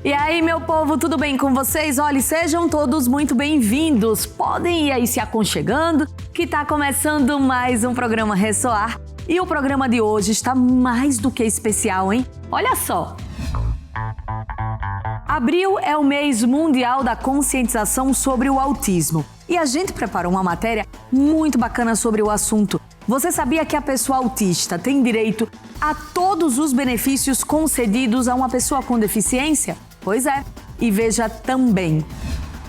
E aí, meu povo, tudo bem com vocês? Olha, sejam todos muito bem-vindos. Podem ir aí se aconchegando, que tá começando mais um programa Ressoar. E o programa de hoje está mais do que especial, hein? Olha só! Abril é o mês mundial da conscientização sobre o autismo. E a gente preparou uma matéria muito bacana sobre o assunto. Você sabia que a pessoa autista tem direito a todos os benefícios concedidos a uma pessoa com deficiência? Pois é, e veja também.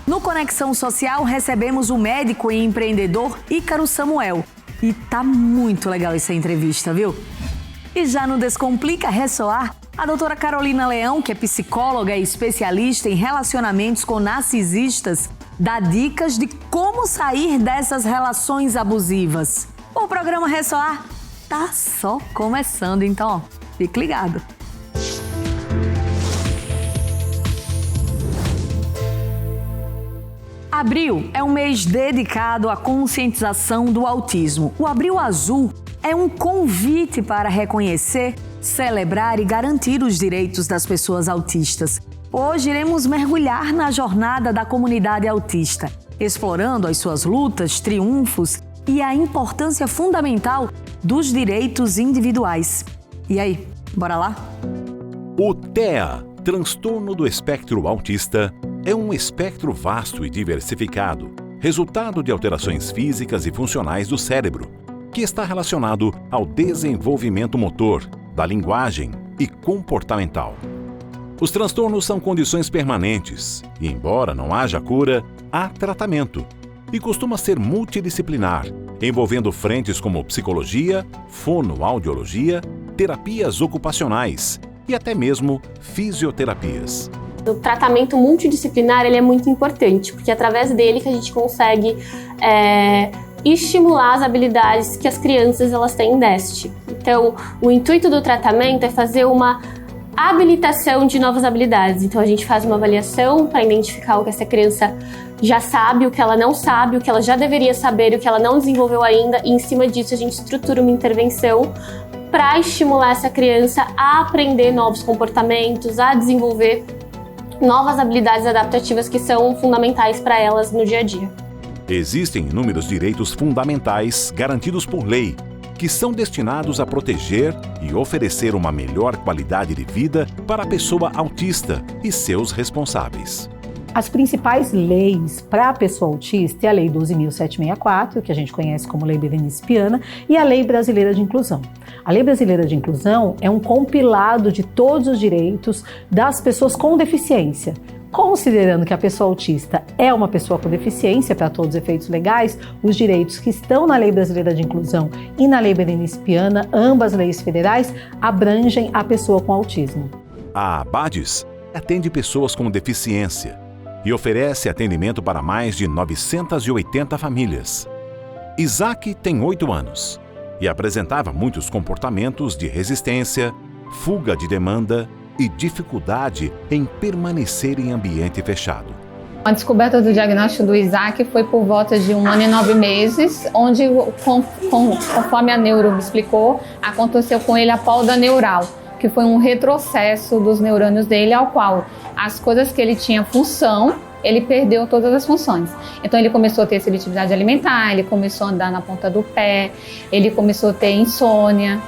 No Conexão Social recebemos o médico e empreendedor Ícaro Samuel. E tá muito legal essa entrevista, viu? E já no Descomplica Ressoar, a doutora Carolina Leão, que é psicóloga e especialista em relacionamentos com narcisistas, dá dicas de como sair dessas relações abusivas. O programa Ressoar tá só começando, então ó, fique ligado. Abril é um mês dedicado à conscientização do autismo. O Abril Azul é um convite para reconhecer, celebrar e garantir os direitos das pessoas autistas. Hoje iremos mergulhar na jornada da comunidade autista, explorando as suas lutas, triunfos e a importância fundamental dos direitos individuais. E aí, bora lá? O TEA, transtorno do espectro autista, é um espectro vasto e diversificado, resultado de alterações físicas e funcionais do cérebro, que está relacionado ao desenvolvimento motor, da linguagem e comportamental. Os transtornos são condições permanentes e, embora não haja cura, há tratamento e costuma ser multidisciplinar, envolvendo frentes como psicologia, fonoaudiologia, terapias ocupacionais e até mesmo fisioterapias. O tratamento multidisciplinar ele é muito importante, porque é através dele que a gente consegue estimular as habilidades que as crianças elas têm em déficit. Então, o intuito do tratamento é fazer uma habilitação de novas habilidades. Então, a gente faz uma avaliação para identificar o que essa criança já sabe, o que ela não sabe, o que ela já deveria saber, o que ela não desenvolveu ainda, e em cima disso a gente estrutura uma intervenção para estimular essa criança a aprender novos comportamentos, a desenvolver novas habilidades adaptativas que são fundamentais para elas no dia a dia. Existem inúmeros direitos fundamentais garantidos por lei, que são destinados a proteger e oferecer uma melhor qualidade de vida para a pessoa autista e seus responsáveis. As principais leis para a pessoa autista é a Lei 12.764, que a gente conhece como Lei Berenice Piana, e a Lei Brasileira de Inclusão. A Lei Brasileira de Inclusão é um compilado de todos os direitos das pessoas com deficiência. Considerando que a pessoa autista é uma pessoa com deficiência para todos os efeitos legais, os direitos que estão na Lei Brasileira de Inclusão e na Lei Berenice Piana, ambas leis federais, abrangem a pessoa com autismo. A ABADES atende pessoas com deficiência e oferece atendimento para mais de 980 famílias. Isaac tem 8 anos e apresentava muitos comportamentos de resistência, fuga de demanda e dificuldade em permanecer em ambiente fechado. A descoberta do diagnóstico do Isaac foi por volta de 1 ano e 9 meses, onde, conforme a neuro me explicou, aconteceu com ele a poda neural, que foi um retrocesso dos neurônios dele, ao qual as coisas que ele tinha função, ele perdeu todas as funções. Então ele começou a ter seletividade alimentar, ele começou a andar na ponta do pé, ele começou a ter insônia,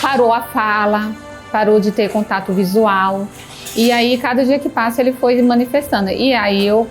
parou a fala, parou de ter contato visual. E aí, cada dia que passa, ele foi manifestando. E aí eu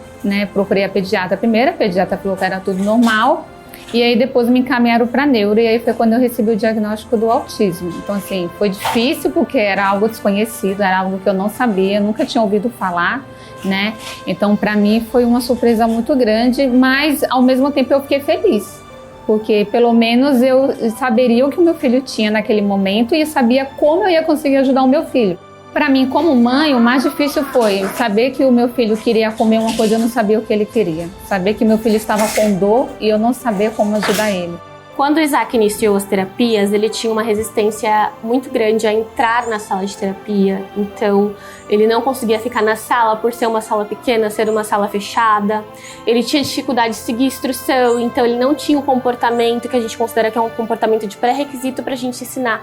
procurei a pediatra primeiro, a pediatra falou que era tudo normal. E aí depois me encaminharam para neuro, e aí foi quando eu recebi o diagnóstico do autismo. Então assim, foi difícil porque era algo desconhecido, era algo que eu não sabia, nunca tinha ouvido falar, né? Então para mim foi uma surpresa muito grande, mas ao mesmo tempo eu fiquei feliz. Porque pelo menos eu saberia o que o meu filho tinha naquele momento e sabia como eu ia conseguir ajudar o meu filho. Para mim, como mãe, o mais difícil foi saber que o meu filho queria comer uma coisa e eu não sabia o que ele queria. Saber que meu filho estava com dor e eu não sabia como ajudar ele. Quando o Isaac iniciou as terapias, ele tinha uma resistência muito grande a entrar na sala de terapia. Então, ele não conseguia ficar na sala por ser uma sala pequena, ser uma sala fechada. Ele tinha dificuldade de seguir instrução, então ele não tinha um comportamento que a gente considera que é um comportamento de pré-requisito para a gente ensinar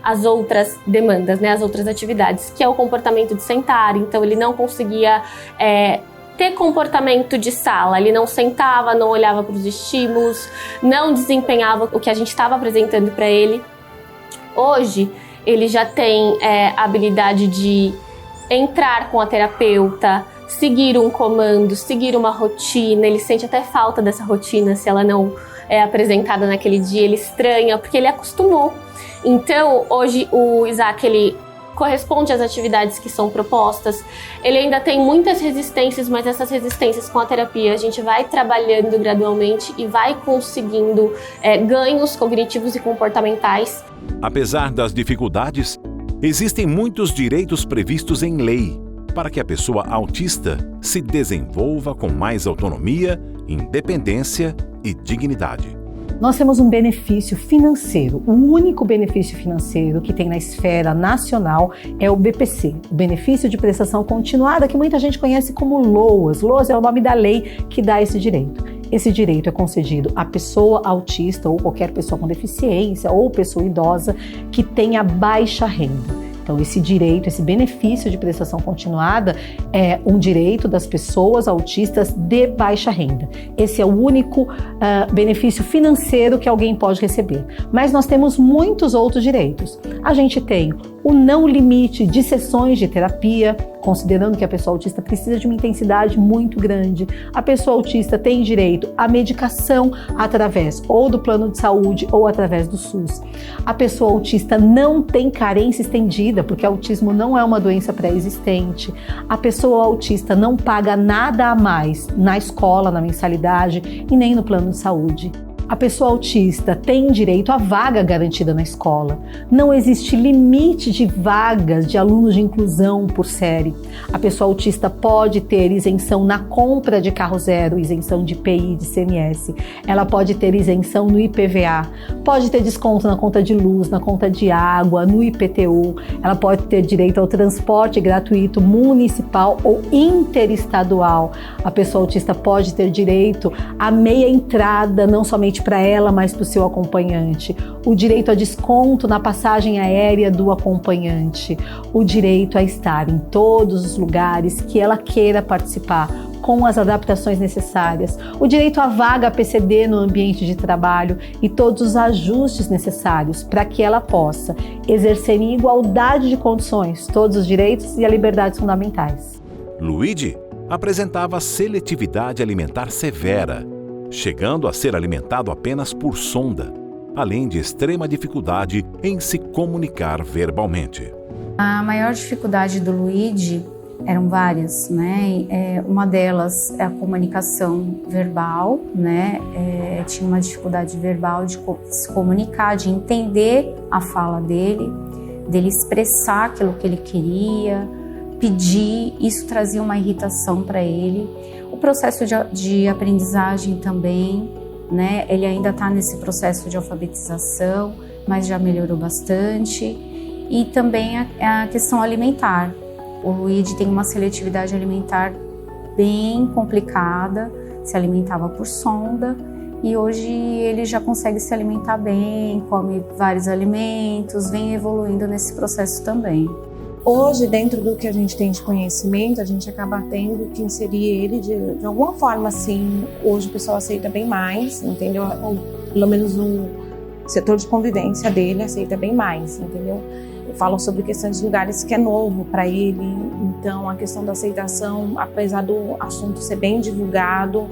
as outras demandas, né, as outras atividades, que é o comportamento de sentar. Então ele não conseguia ter comportamento de sala, ele não sentava, não olhava para os estímulos, não desempenhava o que a gente estava apresentando para ele. Hoje ele já tem a habilidade de entrar com a terapeuta, seguir um comando, seguir uma rotina. Ele sente até falta dessa rotina se ela não é apresentada naquele dia, ele estranha, porque ele acostumou. Então, hoje o Isaac, ele corresponde às atividades que são propostas. Ele ainda tem muitas resistências, mas essas resistências com a terapia a gente vai trabalhando gradualmente e vai conseguindo ganhos cognitivos e comportamentais. Apesar das dificuldades, existem muitos direitos previstos em lei para que a pessoa autista se desenvolva com mais autonomia, independência e dignidade. Nós temos um benefício financeiro. O único benefício financeiro que tem na esfera nacional é o BPC, o Benefício de Prestação Continuada, que muita gente conhece como LOAS. LOAS é o nome da lei que dá esse direito. Esse direito é concedido à pessoa autista ou qualquer pessoa com deficiência ou pessoa idosa que tenha baixa renda. Então, esse direito, esse benefício de prestação continuada é um direito das pessoas autistas de baixa renda. Esse é o único benefício financeiro que alguém pode receber. Mas nós temos muitos outros direitos. A gente tem o não limite de sessões de terapia, considerando que a pessoa autista precisa de uma intensidade muito grande. A pessoa autista tem direito à medicação através ou do plano de saúde ou através do SUS. A pessoa autista não tem carência estendida, porque autismo não é uma doença pré-existente. A pessoa autista não paga nada a mais na escola, na mensalidade e nem no plano de saúde. A pessoa autista tem direito à vaga garantida na escola. Não existe limite de vagas de alunos de inclusão por série. A pessoa autista pode ter isenção na compra de carro zero, isenção de IPI, de ICMS. Ela pode ter isenção no IPVA, pode ter desconto na conta de luz, na conta de água, no IPTU. Ela pode ter direito ao transporte gratuito municipal ou interestadual. A pessoa autista pode ter direito à meia entrada, não somente para ela, mas para o seu acompanhante, o direito a desconto na passagem aérea do acompanhante, o direito a estar em todos os lugares que ela queira participar, com as adaptações necessárias, o direito à vaga PCD no ambiente de trabalho e todos os ajustes necessários para que ela possa exercer em igualdade de condições todos os direitos e as liberdades fundamentais. Luigi apresentava seletividade alimentar severa, chegando a ser alimentado apenas por sonda, além de extrema dificuldade em se comunicar verbalmente. A maior dificuldade do Luigi eram várias, né? Uma delas é a comunicação verbal, né? Tinha uma dificuldade verbal de se comunicar, de entender a fala dele expressar aquilo que ele queria, pedir. Isso trazia uma irritação para ele. O processo de aprendizagem também, né? Ele ainda está nesse processo de alfabetização, mas já melhorou bastante. E também a questão alimentar. O Luigi tem uma seletividade alimentar bem complicada, se alimentava por sonda e hoje ele já consegue se alimentar bem, come vários alimentos, vem evoluindo nesse processo também. Hoje, dentro do que a gente tem de conhecimento, a gente acaba tendo que inserir ele de alguma forma, assim. Hoje o pessoal aceita bem mais, entendeu? Ou, pelo menos o setor de convivência dele aceita bem mais, entendeu? Falam sobre questões de lugares que é novo para ele, então a questão da aceitação, apesar do assunto ser bem divulgado,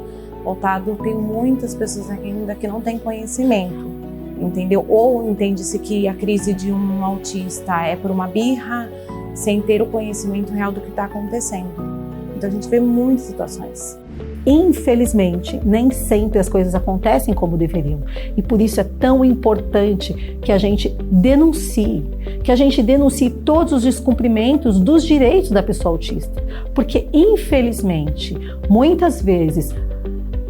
voltado, tem muitas pessoas ainda que não têm conhecimento, entendeu? Ou entende-se que a crise de um autista é por uma birra, sem ter o conhecimento real do que está acontecendo. Então a gente vê muitas situações. Infelizmente, nem sempre as coisas acontecem como deveriam. E por isso é tão importante que a gente denuncie todos os descumprimentos dos direitos da pessoa autista. Porque, infelizmente, muitas vezes,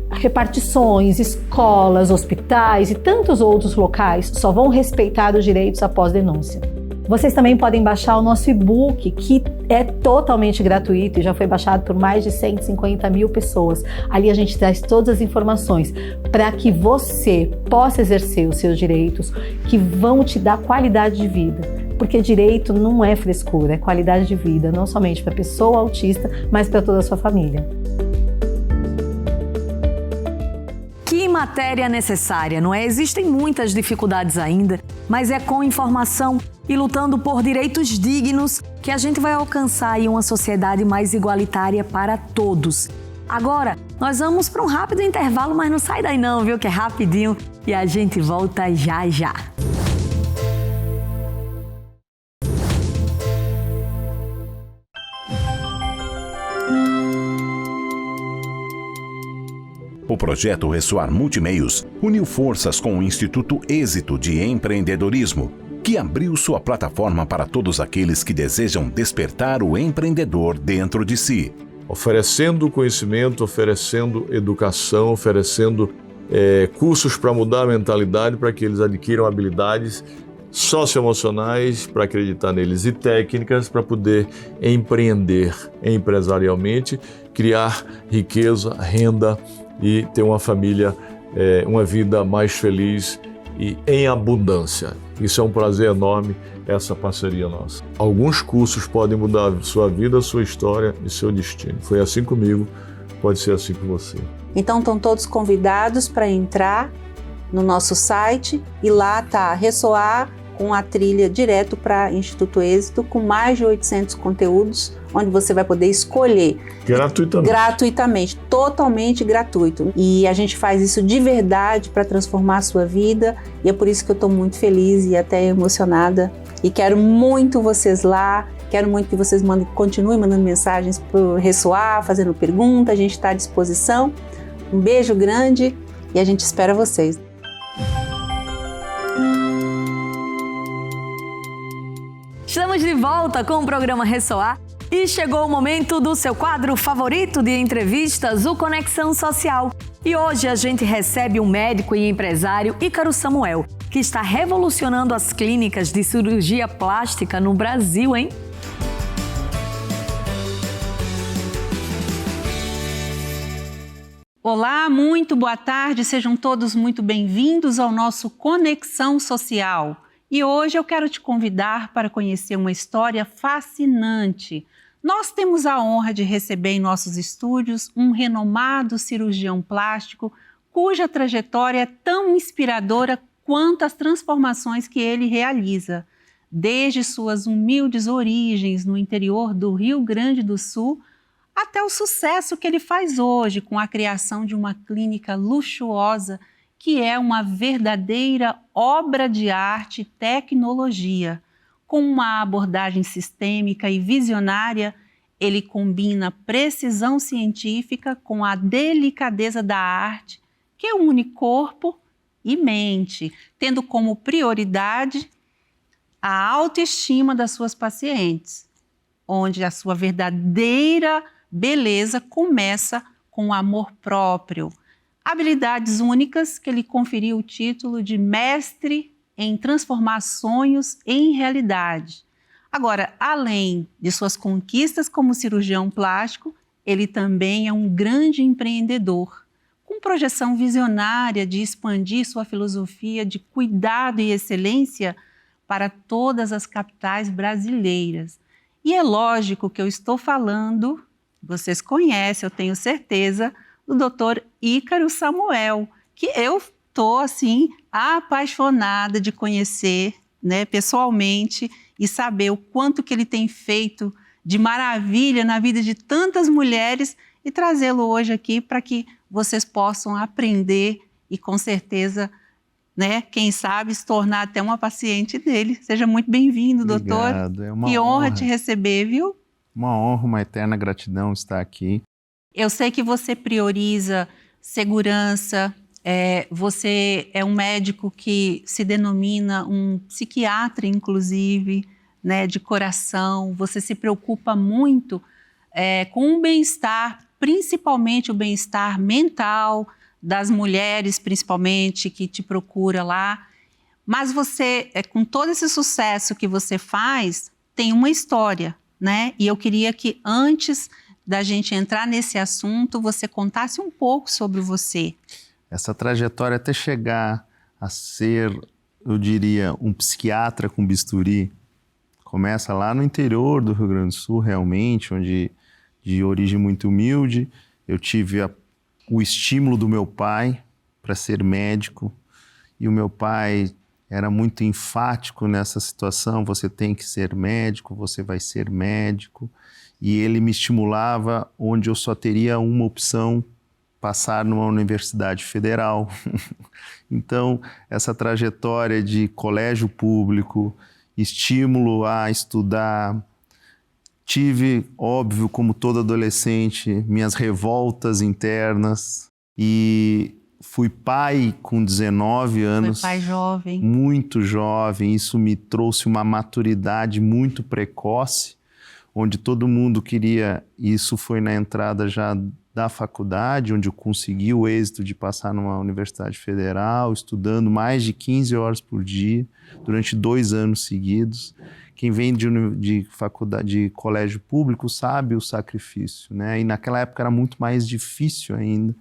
repartições, escolas, hospitais e tantos outros locais só vão respeitar os direitos após denúncia. Vocês também podem baixar o nosso e-book, que é totalmente gratuito e já foi baixado por mais de 150 mil pessoas. Ali a gente traz todas as informações para que você possa exercer os seus direitos, que vão te dar qualidade de vida. porque direito não é frescura, é qualidade de vida, não somente para a pessoa autista, mas para toda a sua família. Que matéria necessária, não é? Existem muitas dificuldades ainda, mas é com informação e lutando por direitos dignos que a gente vai alcançar aí uma sociedade mais igualitária para todos. Agora, nós vamos para um rápido intervalo, mas não sai daí não, viu? Que é rapidinho e a gente volta já já. O projeto Ressoar Multimeios uniu forças com o Instituto Êxito de Empreendedorismo, que abriu sua plataforma para todos aqueles que desejam despertar o empreendedor dentro de si. Oferecendo conhecimento, oferecendo educação, oferecendo cursos para mudar a mentalidade, para que eles adquiram habilidades socioemocionais para acreditar neles e técnicas para poder empreender empresarialmente, criar riqueza, renda e ter uma família, uma vida mais feliz e em abundância. Isso é um prazer enorme, essa parceria nossa. Alguns cursos podem mudar sua vida, sua história e seu destino. Foi assim comigo, pode ser assim com você. Então estão todos convidados para entrar no nosso site e lá tá Ressoar com a trilha direto para Instituto Êxito, com mais de 800 conteúdos, onde você vai poder escolher. Gratuitamente, totalmente gratuito. E a gente faz isso de verdade para transformar a sua vida, e é por isso que eu estou muito feliz e até emocionada. E quero muito vocês lá, quero muito que vocês continuem mandando mensagens para Ressoar, fazendo perguntas, a gente está à disposição. Um beijo grande e a gente espera vocês. Estamos de volta com o programa Ressoar e chegou o momento do seu quadro favorito de entrevistas, o Conexão Social. E hoje a gente recebe um médico e empresário, Ícaro Samuel, que está revolucionando as clínicas de cirurgia plástica no Brasil, hein? Olá, muito boa tarde, sejam todos muito bem-vindos ao nosso Conexão Social. E hoje eu quero te convidar para conhecer uma história fascinante. Nós temos a honra de receber em nossos estúdios um renomado cirurgião plástico cuja trajetória é tão inspiradora quanto as transformações que ele realiza. Desde suas humildes origens no interior do Rio Grande do Sul, até o sucesso que ele faz hoje com a criação de uma clínica luxuosa que é uma verdadeira obra de arte e tecnologia. Com uma abordagem sistêmica e visionária, ele combina precisão científica com a delicadeza da arte, que une corpo e mente, tendo como prioridade a autoestima das suas pacientes, onde a sua verdadeira beleza começa com o amor próprio. Habilidades únicas que lhe conferiu o título de mestre em transformar sonhos em realidade. Agora, além de suas conquistas como cirurgião plástico, ele também é um grande empreendedor, com projeção visionária de expandir sua filosofia de cuidado e excelência para todas as capitais brasileiras. E é lógico que eu estou falando, vocês conhecem, eu tenho certeza, do Dr. Ícaro Samuel, que eu estou, assim, apaixonada de conhecer, né, pessoalmente e saber o quanto que ele tem feito de maravilha na vida de tantas mulheres e trazê-lo hoje aqui para que vocês possam aprender e, com certeza, né, quem sabe, se tornar até uma paciente dele. Seja muito bem-vindo, doutor. É uma que honra te receber, viu? Uma honra, uma eterna gratidão estar aqui. Eu sei que você prioriza segurança, você é um médico que se denomina um psiquiatra, inclusive, né, de coração. Você se preocupa muito com o bem-estar, principalmente o bem-estar mental das mulheres, principalmente, que te procura lá. Mas você, com todo esse sucesso que você faz, tem uma história, né? E eu queria que antes da gente entrar nesse assunto, você contasse um pouco sobre você. Essa trajetória até chegar a ser, eu diria, um psiquiatra com bisturi, Começa lá no interior do Rio Grande do Sul, realmente, onde de origem muito humilde. Eu tive o estímulo do meu pai para ser médico, e o meu pai era muito enfático nessa situação: você tem que ser médico, você vai ser médico. E ele me estimulava onde eu só teria uma opção: passar numa universidade federal. Então, essa trajetória de colégio público, estímulo a estudar. Tive, óbvio, como todo adolescente, minhas revoltas internas, e fui pai com 19 anos. Foi pai jovem. Muito jovem. Isso me trouxe uma maturidade muito precoce, onde todo mundo queria. Isso foi na entrada já da faculdade, onde eu consegui o êxito de passar numa universidade federal, estudando mais de 15 horas por dia, durante 2 anos seguidos. Quem vem de faculdade, de colégio público, sabe o sacrifício, né? E naquela época era muito mais difícil ainda.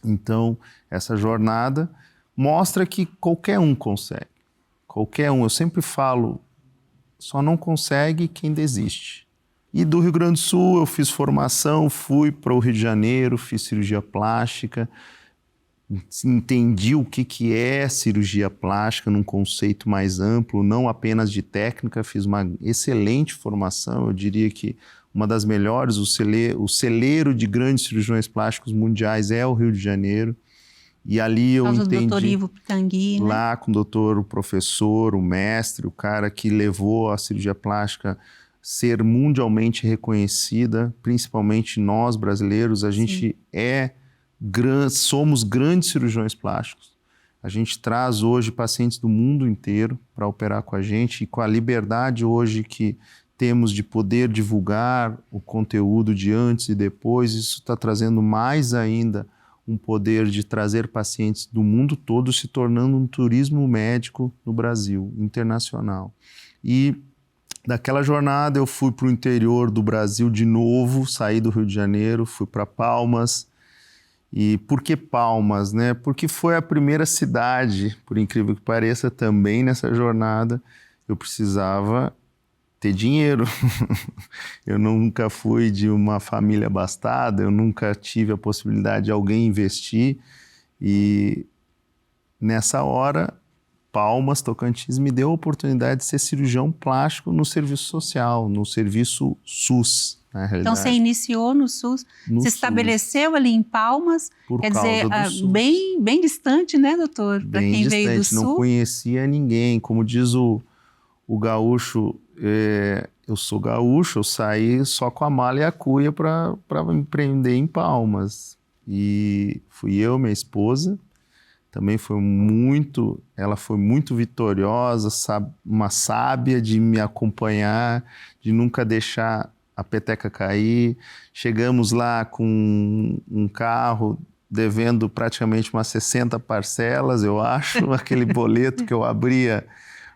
Então, essa jornada mostra que qualquer um consegue. Qualquer um. Eu sempre falo, só não consegue quem desiste. E do Rio Grande do Sul eu fiz formação, fui para o Rio de Janeiro, fiz cirurgia plástica, entendi o que é cirurgia plástica num conceito mais amplo, não apenas de técnica. Fiz uma excelente formação, eu diria que uma das melhores. O celeiro de grandes cirurgiões plásticos mundiais é o Rio de Janeiro. E ali eu entendi, do Dr. Ivo Pitangui, né? Lá com o doutor, o professor, o mestre, o cara que levou a cirurgia plástica ser mundialmente reconhecida, principalmente nós brasileiros. A gente somos grandes cirurgiões plásticos. A gente traz hoje pacientes do mundo inteiro para operar com a gente, e com a liberdade hoje que temos de poder divulgar o conteúdo de antes e depois, isso está trazendo mais ainda um poder de trazer pacientes do mundo todo, se tornando um turismo médico no Brasil, internacional. E daquela jornada eu fui para o interior do Brasil de novo, saí do Rio de Janeiro, fui para Palmas. E por que Palmas, né? Porque foi a primeira cidade, por incrível que pareça, também nessa jornada. Eu precisava ter dinheiro. Eu nunca fui de uma família abastada, eu nunca tive a possibilidade de alguém investir. E nessa hora, Palmas, Tocantins, me deu a oportunidade de ser cirurgião plástico no serviço social, no serviço SUS. Então você iniciou no SUS, se estabeleceu ali em Palmas, quer dizer, bem distante, né, doutor? Para quem veio do Sul. Não conhecia ninguém. Como diz o gaúcho, eu sou gaúcho, eu saí só com a mala e a cuia para empreender em Palmas. E fui eu, minha esposa, também ela foi muito vitoriosa, uma sábia de me acompanhar, de nunca deixar a peteca cair. Chegamos lá com um carro devendo praticamente umas 60 parcelas, eu acho. Aquele boleto que eu abria,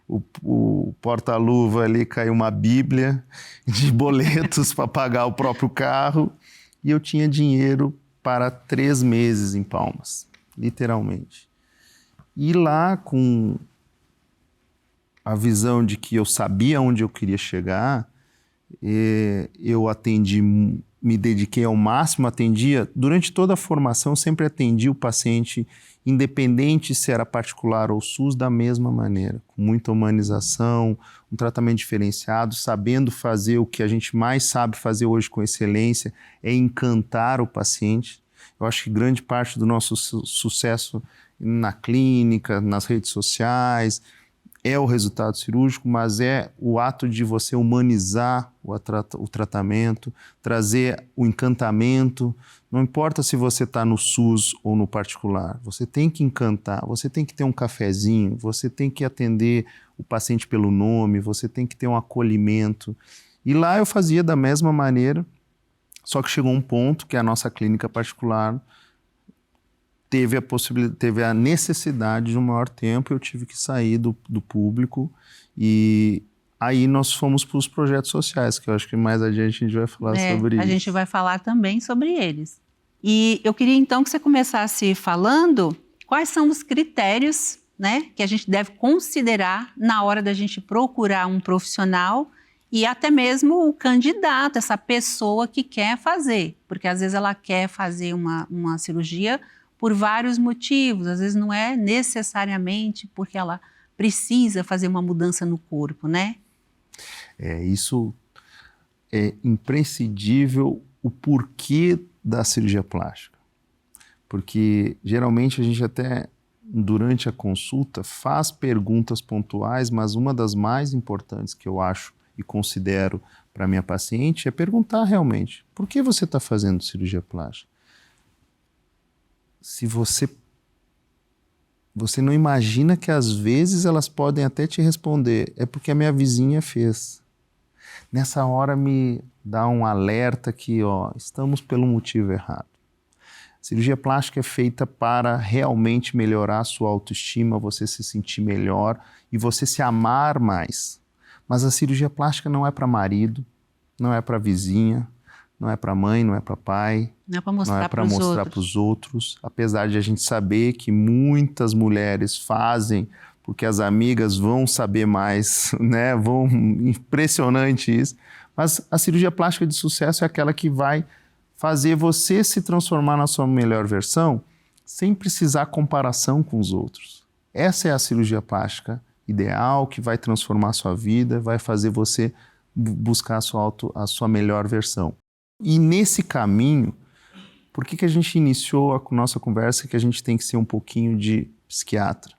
o porta-luva ali, caiu uma bíblia de boletos para pagar o próprio carro. E eu tinha dinheiro para 3 meses em Palmas, literalmente. E lá, com a visão de que eu sabia onde eu queria chegar, eu atendi, me dediquei ao máximo, atendia, durante toda a formação, sempre atendi o paciente, independente se era particular ou SUS, da mesma maneira, com muita humanização, um tratamento diferenciado, sabendo fazer o que a gente mais sabe fazer hoje com excelência, é encantar o paciente. Eu acho que grande parte do nosso sucesso na clínica, nas redes sociais, é o resultado cirúrgico, mas é o ato de você humanizar o tratamento, trazer o encantamento. Não importa se você está no SUS ou no particular, você tem que encantar, você tem que ter um cafezinho, você tem que atender o paciente pelo nome, você tem que ter um acolhimento. E lá eu fazia da mesma maneira, só que chegou um ponto que a nossa clínica particular teve a necessidade de um maior tempo, eu tive que sair do público, e aí nós fomos para os projetos sociais, que eu acho que mais adiante a gente vai falar sobre isso. A gente vai falar também sobre eles. E eu queria então que você começasse falando quais são os critérios né, que a gente deve considerar na hora da gente procurar um profissional e até mesmo o candidato, essa pessoa que quer fazer, porque às vezes ela quer fazer uma cirurgia por vários motivos, às vezes não é necessariamente porque ela precisa fazer uma mudança no corpo, né? Isso é imprescindível, o porquê da cirurgia plástica. Porque geralmente a gente até, durante a consulta, faz perguntas pontuais, mas uma das mais importantes que eu acho e considero para minha paciente é perguntar realmente, por que você está fazendo cirurgia plástica? Se você não imagina que às vezes elas podem até te responder, é porque a minha vizinha fez. Nessa hora me dá um alerta que, estamos pelo motivo errado. Cirurgia plástica é feita para realmente melhorar a sua autoestima, você se sentir melhor e você se amar mais. Mas a cirurgia plástica não é para marido, não é para vizinha, não é para mãe, não é para pai, não é para mostrar para os outros. Apesar de a gente saber que muitas mulheres fazem porque as amigas vão saber mais, né? Impressionante isso. Mas a cirurgia plástica de sucesso é aquela que vai fazer você se transformar na sua melhor versão sem precisar comparação com os outros. Essa é a cirurgia plástica ideal, que vai transformar a sua vida, vai fazer você buscar a sua melhor versão. E nesse caminho, por que a gente iniciou a nossa conversa que a gente tem que ser um pouquinho de psiquiatra?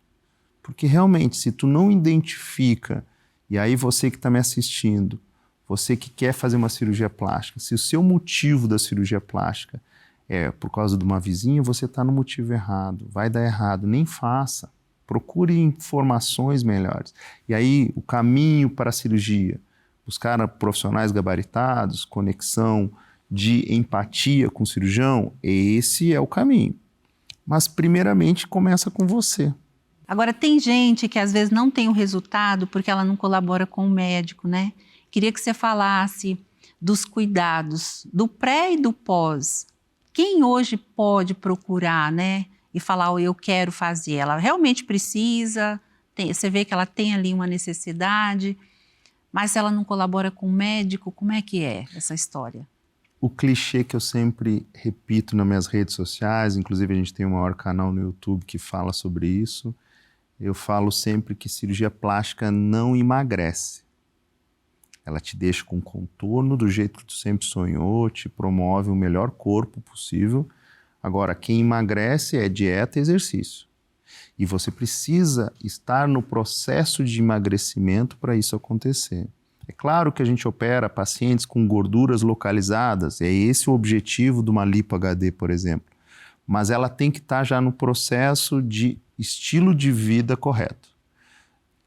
Porque realmente, se tu não identifica, e aí você que está me assistindo, você que quer fazer uma cirurgia plástica, se o seu motivo da cirurgia plástica é por causa de uma vizinha, você está no motivo errado, vai dar errado, nem faça. Procure informações melhores. E aí, o caminho para a cirurgia, buscar profissionais gabaritados, conexão de empatia com o cirurgião, esse é o caminho. Mas, primeiramente, começa com você. Agora, tem gente que às vezes não tem o resultado porque ela não colabora com o médico, né? Queria que você falasse dos cuidados, do pré e do pós. Quem hoje pode procurar, né? E falar, eu quero fazer. Ela realmente precisa, você vê que ela tem ali uma necessidade, mas se ela não colabora com o médico, como é que é essa história? O clichê que eu sempre repito nas minhas redes sociais, inclusive a gente tem o maior canal no YouTube que fala sobre isso, eu falo sempre que cirurgia plástica não emagrece. Ela te deixa com contorno do jeito que tu sempre sonhou, te promove o melhor corpo possível. Agora, quem emagrece é dieta e exercício. E você precisa estar no processo de emagrecimento para isso acontecer. É claro que a gente opera pacientes com gorduras localizadas, é esse o objetivo de uma lipo HD, por exemplo. Mas ela tem que estar já no processo de estilo de vida correto.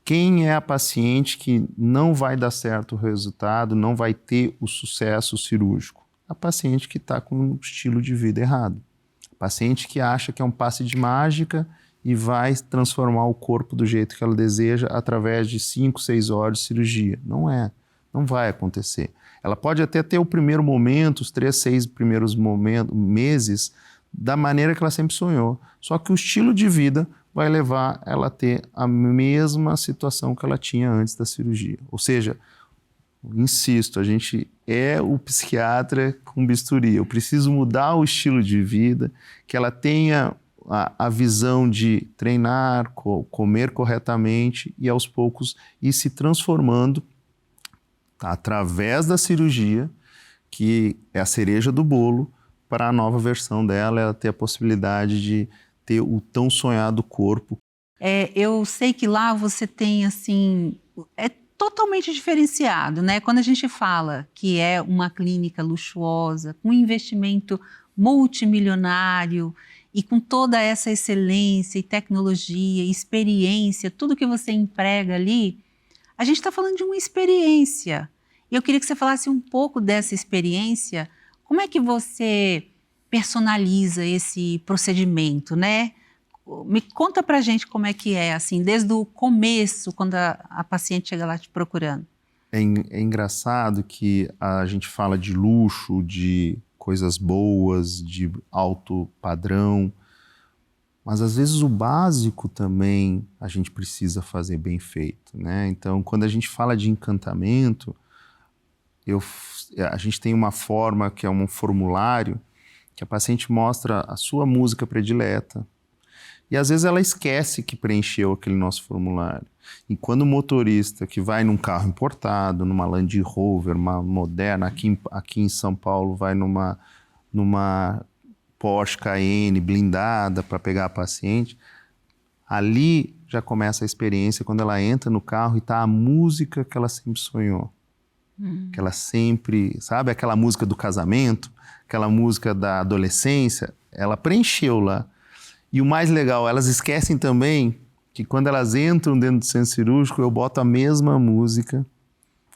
Quem é a paciente que não vai dar certo o resultado, não vai ter o sucesso cirúrgico? A paciente que está com um estilo de vida errado. A paciente que acha que é um passe de mágica e vai transformar o corpo do jeito que ela deseja através de 5, 6 horas de cirurgia. Não é, não vai acontecer. Ela pode até ter o primeiro momento, os 3, 6 primeiros meses, da maneira que ela sempre sonhou. Só que o estilo de vida vai levar ela a ter a mesma situação que ela tinha antes da cirurgia. Ou seja, insisto, a gente é o psiquiatra com bisturi. Eu preciso mudar o estilo de vida, que ela tenha a visão de treinar, comer corretamente e aos poucos ir se transformando através da cirurgia, que é a cereja do bolo, para a nova versão dela, ela ter a possibilidade de ter o tão sonhado corpo. Eu sei que lá você tem, assim, é totalmente diferenciado, né? Quando a gente fala que é uma clínica luxuosa, com investimento multimilionário e com toda essa excelência e tecnologia, experiência, tudo que você emprega ali, a gente está falando de uma experiência. E eu queria que você falasse um pouco dessa experiência. Como é que você personaliza esse procedimento, né? Me conta pra gente como é que é, assim, desde o começo, quando a paciente chega lá te procurando. É engraçado que a gente fala de luxo, de coisas boas, de alto padrão. Mas às vezes o básico também a gente precisa fazer bem feito, né? Então, quando a gente fala de encantamento, a gente tem uma forma que é um formulário que a paciente mostra a sua música predileta. E às vezes ela esquece que preencheu aquele nosso formulário. E quando o motorista que vai num carro importado, numa Land Rover, uma moderna, aqui em São Paulo, vai numa Porsche Cayenne blindada para pegar a paciente, ali já começa a experiência quando ela entra no carro e tá a música que ela sempre sonhou. Que ela sempre, sabe, aquela música do casamento, aquela música da adolescência, ela preencheu lá. E o mais legal, elas esquecem também que quando elas entram dentro do centro cirúrgico, eu boto a mesma música.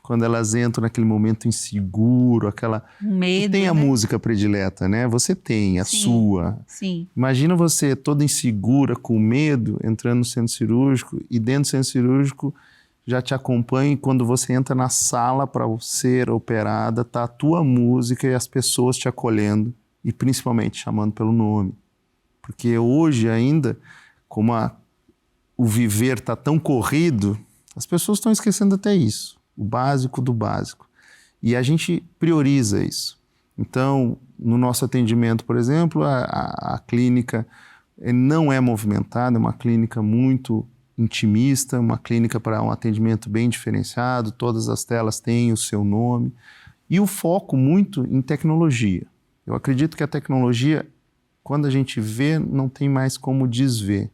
Quando elas entram naquele momento inseguro, aquela... Medo, você tem a né? música predileta, né? Você tem a sua. Sim. Imagina você toda insegura, com medo, entrando no centro cirúrgico e dentro do centro cirúrgico já te acompanha e quando você entra na sala para ser operada, tá a tua música e as pessoas te acolhendo e principalmente chamando pelo nome. Porque hoje ainda, como o viver está tão corrido, as pessoas estão esquecendo até isso, o básico do básico. E a gente prioriza isso. Então, no nosso atendimento, por exemplo, a clínica não é movimentada, é uma clínica muito intimista, uma clínica para um atendimento bem diferenciado, todas as telas têm o seu nome. E o foco muito em tecnologia. Eu acredito que a tecnologia, quando a gente vê, não tem mais como desver.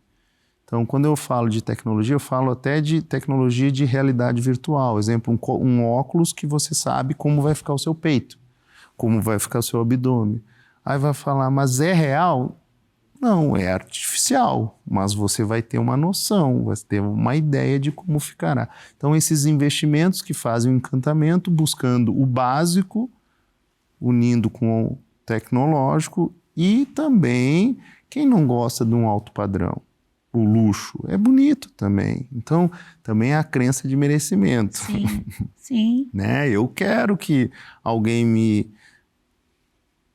Então, quando eu falo de tecnologia, eu falo até de tecnologia de realidade virtual. Exemplo, um óculos que você sabe como vai ficar o seu peito, como vai ficar o seu abdômen. Aí vai falar, mas é real? Não, é artificial, mas você vai ter uma noção, vai ter uma ideia de como ficará. Então, esses investimentos que fazem o encantamento, buscando o básico, unindo com o tecnológico e também quem não gosta de um alto padrão. O luxo é bonito também. Então, também é a crença de merecimento. Sim, sim. Né? Eu quero que alguém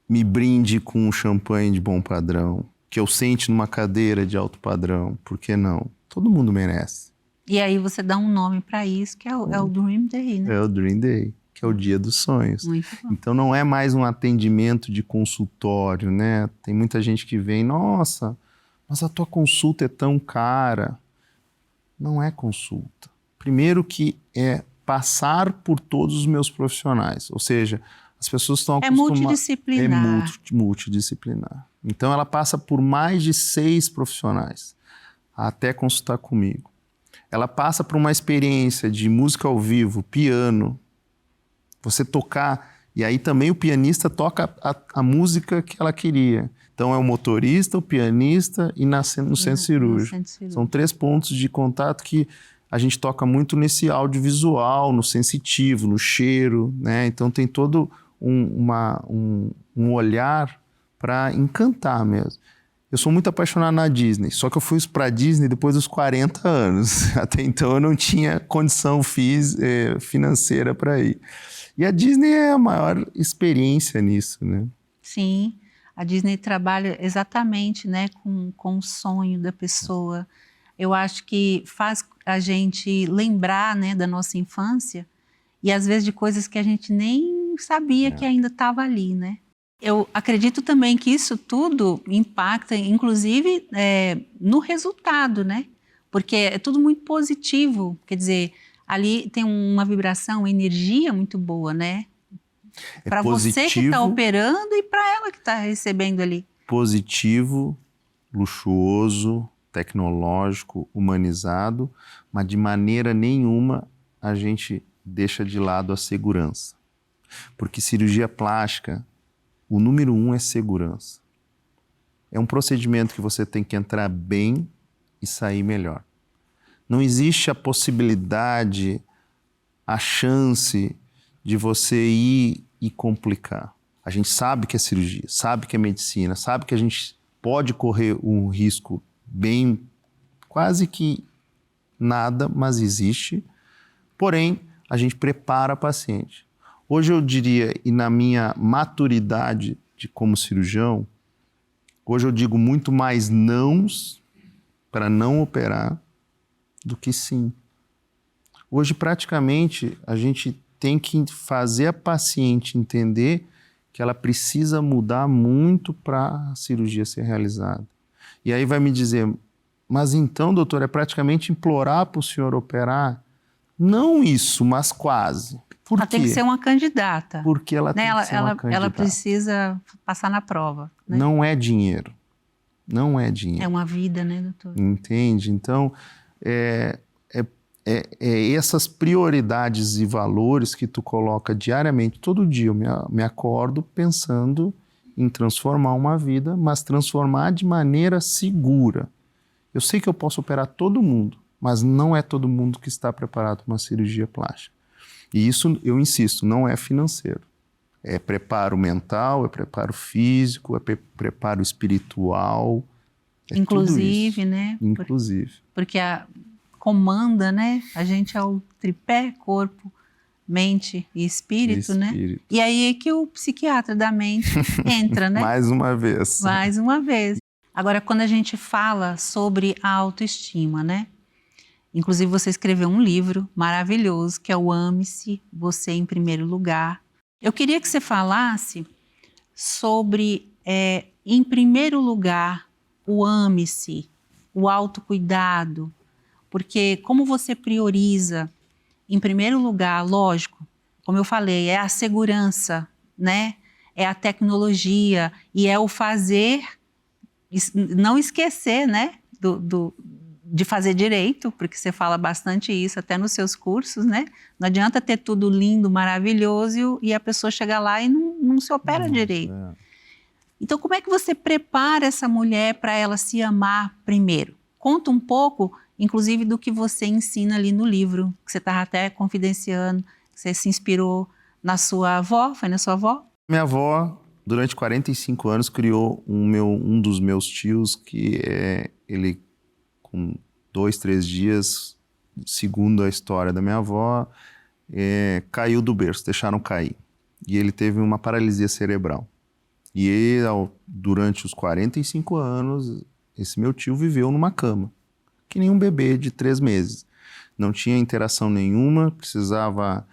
me brinde com um champanhe de bom padrão, que eu sente numa cadeira de alto padrão. Por que não? Todo mundo merece. E aí você dá um nome para isso, que é o Dream Day, né? É o Dream Day, que é o dia dos sonhos. Muito bom. Então não é mais um atendimento de consultório, né? Tem muita gente que vem, nossa, mas a tua consulta é tão cara. Não é consulta. Primeiro que é passar por todos os meus profissionais, ou seja, as pessoas estão acostumadas... multidisciplinar. É multidisciplinar. Então ela passa por mais de 6 profissionais até consultar comigo. Ela passa por uma experiência de música ao vivo, piano, você tocar, e aí também o pianista toca a música que ela queria. Então é o motorista, o pianista e no centro cirúrgico. São 3 pontos de contato que a gente toca muito nesse audiovisual, no sensitivo, no cheiro, né? Então tem todo um olhar para encantar mesmo. Eu sou muito apaixonado na Disney, só que eu fui para a Disney depois dos 40 anos. Até então eu não tinha condição financeira para ir. E a Disney é a maior experiência nisso, né? Sim, a Disney trabalha exatamente, né, com o sonho da pessoa. Eu acho que faz a gente lembrar, né, da nossa infância e às vezes de coisas que a gente nem sabia que ainda estava ali, né? Eu acredito também que isso tudo impacta, inclusive, no resultado, né? Porque é tudo muito positivo, quer dizer, ali tem uma vibração, uma energia muito boa, né? Para você que está operando e para ela que está recebendo ali. Positivo, luxuoso, tecnológico, humanizado, mas de maneira nenhuma a gente deixa de lado a segurança. Porque cirurgia plástica, o número 1 é segurança. É um procedimento que você tem que entrar bem e sair melhor. Não existe a possibilidade, a chance de você ir e complicar. A gente sabe que é cirurgia, sabe que é medicina, sabe que a gente pode correr um risco bem, quase que nada, mas existe. Porém, a gente prepara a paciente. Hoje eu diria, e na minha maturidade como cirurgião, Hoje eu digo muito mais nãos para não operar do que sim. Hoje, praticamente, a gente tem que fazer a paciente entender que ela precisa mudar muito para a cirurgia ser realizada. E aí vai me dizer, mas então, doutor, é praticamente implorar para o senhor operar? Não isso, mas quase. Por Ela quê? tem que ser uma candidata. Porque ela tem que ser uma candidata. Ela precisa passar na prova. Né? Não é dinheiro. Não é dinheiro. É uma vida, né, doutor? Entende? Então, essas prioridades e valores que tu coloca diariamente, todo dia eu me acordo pensando em transformar uma vida, mas transformar de maneira segura. Eu sei que eu posso operar todo mundo, mas não é todo mundo que está preparado para uma cirurgia plástica. E isso, eu insisto, não é financeiro. É preparo mental, é preparo físico, é preparo espiritual. Inclusive, né? Inclusive. Porque comanda, né? A gente é o tripé, corpo, mente e espírito, né? E aí é que o psiquiatra da mente entra, né? Mais uma vez. Mais uma vez. Agora, quando a gente fala sobre a autoestima, né? Inclusive, você escreveu um livro maravilhoso, que é o Ame-se, Você em Primeiro Lugar. Eu queria que você falasse sobre, em primeiro lugar, o ame-se, o autocuidado, porque como você prioriza, em primeiro lugar, lógico, como eu falei, é a segurança, né? É a tecnologia e é o fazer, não esquecer, né? De fazer direito, porque você fala bastante isso até nos seus cursos, né? Não adianta ter tudo lindo, maravilhoso e a pessoa chegar lá e não se opera direito. Então, como é que você prepara essa mulher para ela se amar primeiro? Conta um pouco, inclusive, do que você ensina ali no livro, que você estava até confidenciando, que você se inspirou na sua avó, foi na sua avó? Minha avó, durante 45 anos, criou um dos meus tios, que ele, com 2, 3 dias, segundo a história da minha avó, caiu do berço, deixaram cair. E ele teve uma paralisia cerebral. E ele, durante os 45 anos, esse meu tio viveu numa cama, que nem um bebê de 3 meses. Não tinha interação nenhuma, precisava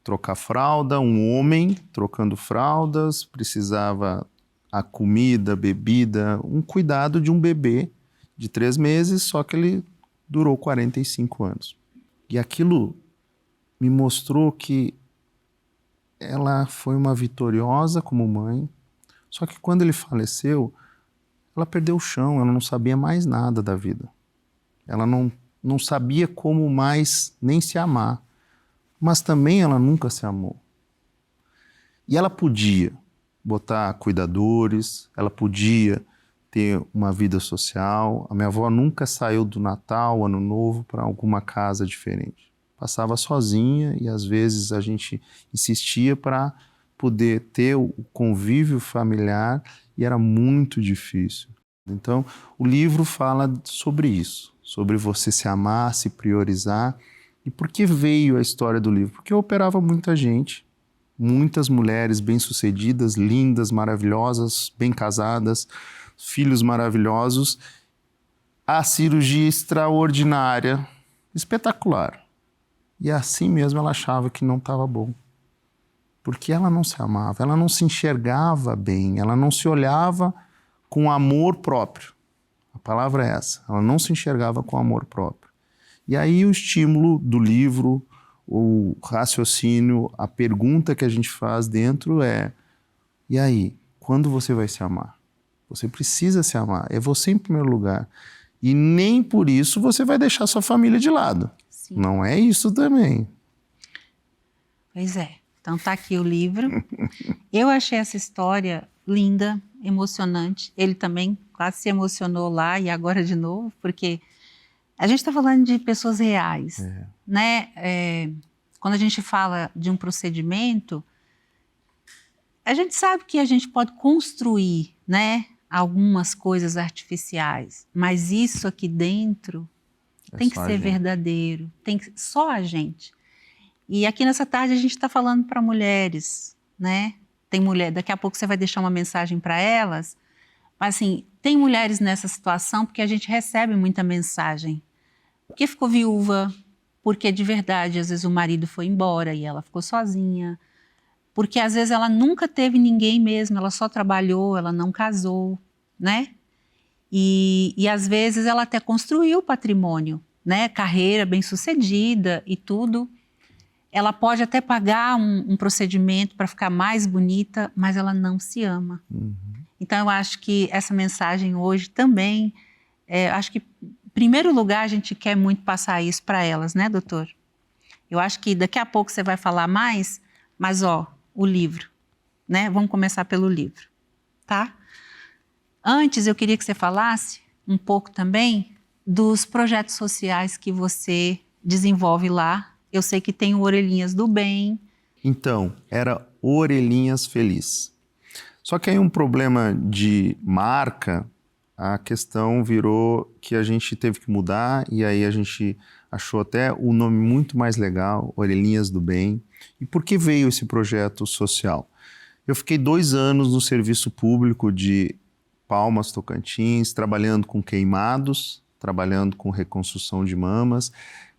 trocar fralda, um homem trocando fraldas, precisava a comida, bebida, um cuidado de um bebê de 3 meses, só que ele durou 45 anos. E aquilo me mostrou que ela foi uma vitoriosa como mãe, só que quando ele faleceu, ela perdeu o chão, ela não sabia mais nada da vida. Ela não sabia como mais nem se amar, mas também ela nunca se amou. E ela podia botar cuidadores, ela podia ter uma vida social. A minha avó nunca saiu do Natal, Ano Novo, para alguma casa diferente. Passava sozinha e às vezes a gente insistia para poder ter o convívio familiar e era muito difícil. Então, o livro fala sobre isso, sobre você se amar, se priorizar. E por que veio a história do livro? Porque eu operava muita gente, muitas mulheres bem-sucedidas, lindas, maravilhosas, bem casadas, filhos maravilhosos, a cirurgia extraordinária, espetacular. E assim mesmo ela achava que não estava bom. Porque ela não se amava, ela não se enxergava bem, ela não se olhava com amor próprio. A palavra é essa, ela não se enxergava com amor próprio. E aí o estímulo do livro, o raciocínio, a pergunta que a gente faz dentro é: e aí, quando você vai se amar? Você precisa se amar, é você em primeiro lugar. E nem por isso você vai deixar sua família de lado. Sim. Não é isso também. Pois é. Então tá aqui o livro. Eu achei essa história linda, emocionante. Ele também quase se emocionou lá e agora de novo, porque a gente está falando de pessoas reais, né? Quando a gente fala de um procedimento, a gente sabe que a gente pode construir, né, algumas coisas artificiais, mas isso aqui dentro tem que ser verdadeiro, tem que só a gente. E aqui nessa tarde a gente está falando para mulheres, né? Tem mulher, daqui a pouco você vai deixar uma mensagem para elas, Mas assim, tem mulheres nessa situação porque a gente recebe muita mensagem. Porque ficou viúva, porque de verdade, às vezes o marido foi embora e ela ficou sozinha. Porque às vezes ela nunca teve ninguém mesmo, ela só trabalhou, ela não casou, né? E às vezes ela até construiu patrimônio, né? Carreira bem-sucedida e tudo. Ela pode até pagar um procedimento para ficar mais bonita, mas ela não se ama. Então eu acho que essa mensagem hoje também, acho que em primeiro lugar a gente quer muito passar isso para elas, né, doutor? Eu acho que daqui a pouco você vai falar mais, mas o livro, né? Vamos começar pelo livro, tá? Antes eu queria que você falasse um pouco também dos projetos sociais que você desenvolve lá. Eu sei que tem o Orelhinhas do Bem. Então, era Orelhinhas Feliz. Só que aí um problema de marca, a questão virou que a gente teve que mudar e aí a gente achou até o nome muito mais legal, Orelhinhas do Bem. E por que veio esse projeto social? Eu fiquei 2 anos no serviço público de Palmas, Tocantins, trabalhando com queimados, trabalhando com reconstrução de mamas.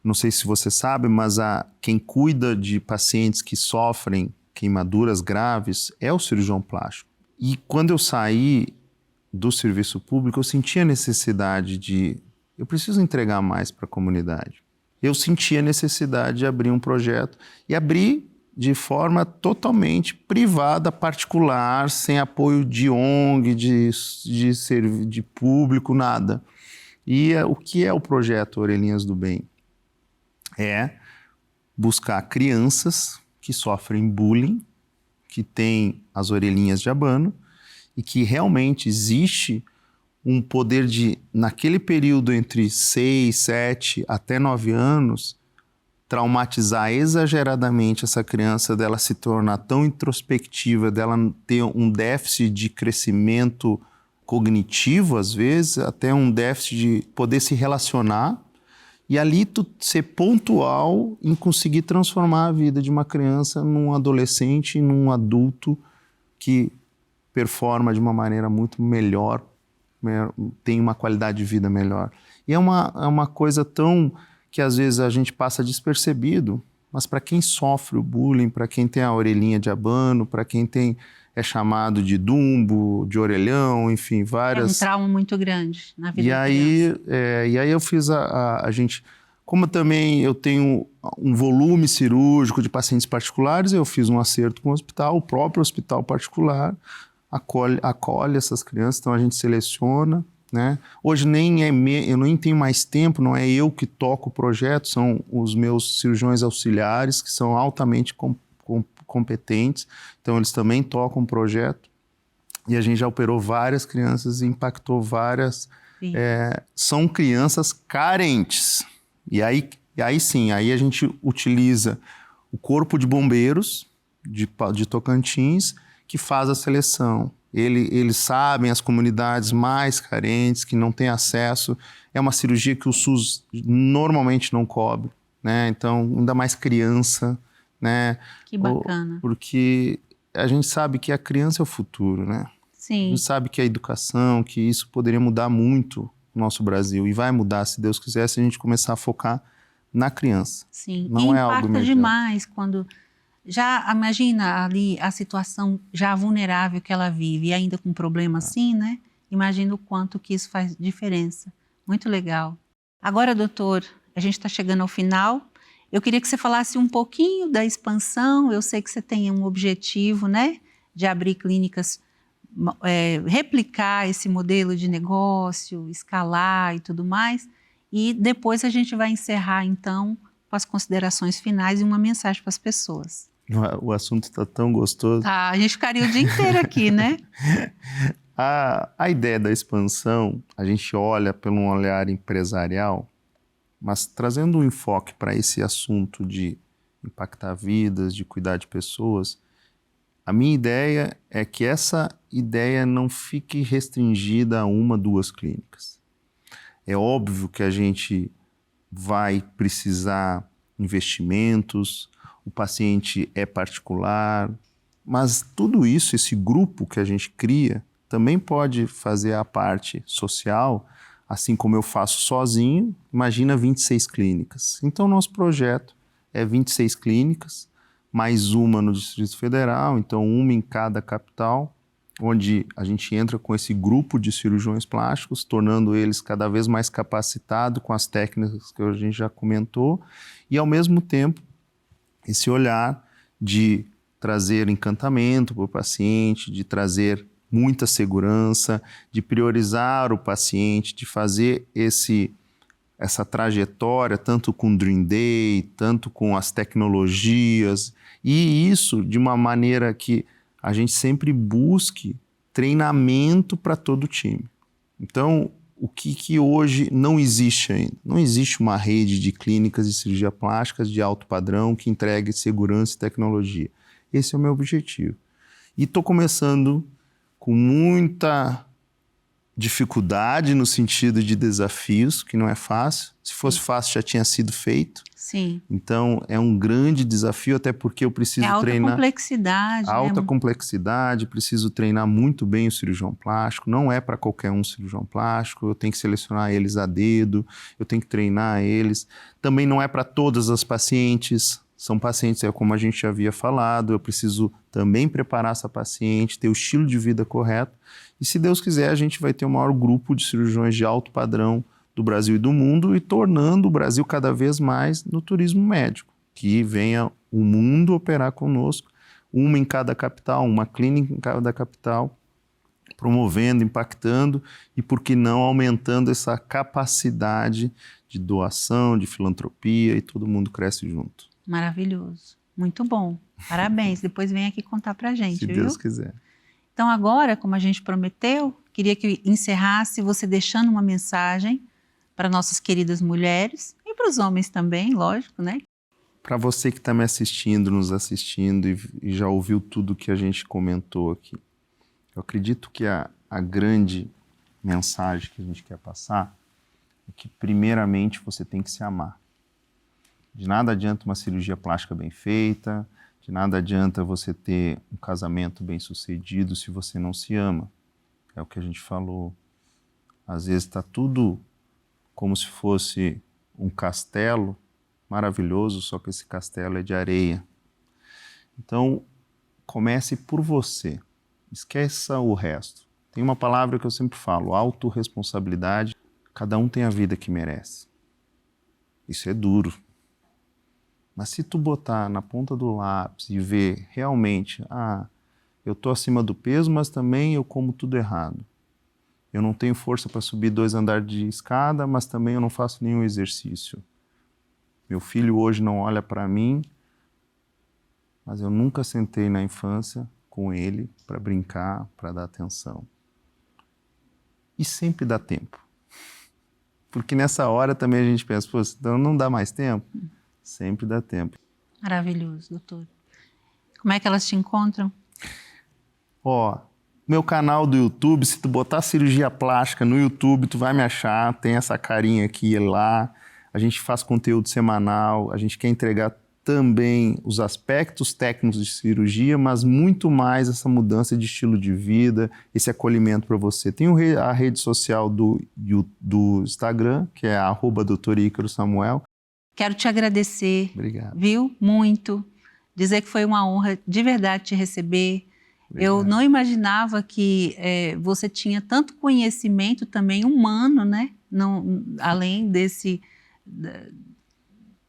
Não sei se você sabe, mas quem cuida de pacientes que sofrem queimaduras graves é o cirurgião plástico. E quando eu saí do serviço público, eu senti a necessidade eu preciso entregar mais para a comunidade. Eu senti a necessidade de abrir um projeto e abrir de forma totalmente privada, particular, sem apoio de ONG, de público, nada. E o que é o projeto Orelhinhas do Bem? É buscar crianças que sofrem bullying, que têm as orelhinhas de abano e que realmente existe um poder de, naquele período entre 6, 7 até 9 anos, traumatizar exageradamente essa criança, dela se tornar tão introspectiva, dela ter um déficit de crescimento cognitivo, às vezes, até um déficit de poder se relacionar, e ali tu ser pontual em conseguir transformar a vida de uma criança num adolescente, num adulto que performa de uma maneira muito melhor, tem uma qualidade de vida melhor. E é uma coisa tão que às vezes a gente passa despercebido, mas para quem sofre o bullying, para quem tem a orelhinha de abano, para quem é chamado de dumbo, de orelhão, enfim, várias... É um trauma muito grande na vida da criança. E aí eu fiz a gente... Como também eu tenho um volume cirúrgico de pacientes particulares, eu fiz um acerto com o hospital, o próprio hospital particular acolhe essas crianças, então a gente seleciona, né? Hoje eu nem tenho mais tempo, não é eu que toco o projeto, são os meus cirurgiões auxiliares, que são altamente competentes, então eles também tocam o projeto, e a gente já operou várias crianças e impactou várias, são crianças carentes, e aí sim, aí a gente utiliza o corpo de bombeiros de Tocantins, que faz a seleção. Eles sabem as comunidades mais carentes, que não têm acesso. É uma cirurgia que o SUS normalmente não cobre, né? Então, ainda mais criança, né? Que bacana. Porque a gente sabe que a criança é o futuro, né? Sim. A gente sabe que a educação, que isso poderia mudar muito no nosso Brasil. E vai mudar, se Deus quiser, se a gente começar a focar na criança. Sim, não é algo impacta imediato. demais quando... Já imagina ali a situação já vulnerável que ela vive e ainda com um problema assim, né? Imagina o quanto que isso faz diferença. Muito legal. Agora, doutor, a gente está chegando ao final. Eu queria que você falasse um pouquinho da expansão. Eu sei que você tem um objetivo, né? De abrir clínicas, replicar esse modelo de negócio, escalar e tudo mais. E depois a gente vai encerrar, então, com as considerações finais e uma mensagem para as pessoas. O assunto está tão gostoso. A gente ficaria o dia inteiro aqui, né? A ideia da expansão, a gente olha pelo um olhar empresarial, mas trazendo um enfoque para esse assunto de impactar vidas, de cuidar de pessoas, a minha ideia é que essa ideia não fique restringida a 1, 2 clínicas. É óbvio que a gente vai precisar investimentos, o paciente é particular, mas tudo isso, esse grupo que a gente cria, também pode fazer a parte social, assim como eu faço sozinho, imagina 26 clínicas. Então, nosso projeto é 26 clínicas, mais uma no Distrito Federal, então uma em cada capital, onde a gente entra com esse grupo de cirurgiões plásticos, tornando eles cada vez mais capacitados com as técnicas que a gente já comentou, e ao mesmo tempo, esse olhar de trazer encantamento para o paciente, de trazer muita segurança, de priorizar o paciente, de fazer essa trajetória, tanto com o Dream Day, tanto com as tecnologias, e isso de uma maneira que a gente sempre busque treinamento para todo o time. Então, o que hoje não existe ainda? Não existe uma rede de clínicas de cirurgia plástica de alto padrão que entregue segurança e tecnologia. Esse é o meu objetivo. E estou começando com muita dificuldade no sentido de desafios, que não é fácil. Se fosse fácil, já tinha sido feito. Sim. Então, é um grande desafio, até porque eu preciso treinar... Complexidade. Alta complexidade, preciso treinar muito bem o cirurgião plástico. Não é para qualquer um cirurgião plástico, eu tenho que selecionar eles a dedo, eu tenho que treinar eles. Também não é para todas as pacientes. São pacientes, como a gente já havia falado, eu preciso também preparar essa paciente, ter o estilo de vida correto. E se Deus quiser, a gente vai ter o maior grupo de cirurgiões de alto padrão do Brasil e do mundo e tornando o Brasil cada vez mais no turismo médico. Que venha o mundo operar conosco, uma em cada capital, uma clínica em cada capital, promovendo, impactando e, por que não, aumentando essa capacidade de doação, de filantropia e todo mundo cresce junto. Maravilhoso. Muito bom. Parabéns. Depois vem aqui contar pra gente, Se viu? Deus quiser. Então agora, como a gente prometeu, queria que encerrasse você deixando uma mensagem para nossas queridas mulheres e para os homens também, lógico, né? Para você que está me assistindo, nos assistindo e já ouviu tudo que a gente comentou aqui, eu acredito que a grande mensagem que a gente quer passar é que primeiramente você tem que se amar. De nada adianta uma cirurgia plástica bem feita, de nada adianta você ter um casamento bem sucedido se você não se ama. É o que a gente falou. Às vezes está tudo como se fosse um castelo maravilhoso, só que esse castelo é de areia. Então, comece por você. Esqueça o resto. Tem uma palavra que eu sempre falo, autorresponsabilidade. Cada um tem a vida que merece. Isso é duro. Mas se tu botar na ponta do lápis e ver realmente, eu estou acima do peso, mas também eu como tudo errado. Eu não tenho força para subir 2 andares de escada, mas também eu não faço nenhum exercício. Meu filho hoje não olha para mim, mas eu nunca sentei na infância com ele para brincar, para dar atenção. E sempre dá tempo. Porque nessa hora também a gente pensa, pô, então não dá mais tempo? Sempre dá tempo. Maravilhoso, doutor. Como é que elas te encontram? Meu canal do YouTube, se tu botar cirurgia plástica no YouTube, tu vai me achar, tem essa carinha aqui e lá. A gente faz conteúdo semanal, a gente quer entregar também os aspectos técnicos de cirurgia, mas muito mais essa mudança de estilo de vida, esse acolhimento para você. Tem a rede social do Instagram, que é @Dr. Ícaro Samuel. Quero te agradecer. Obrigado. Viu? Muito. Dizer que foi uma honra de verdade te receber. Obrigado. Eu não imaginava que você tinha tanto conhecimento também humano, né? Não, além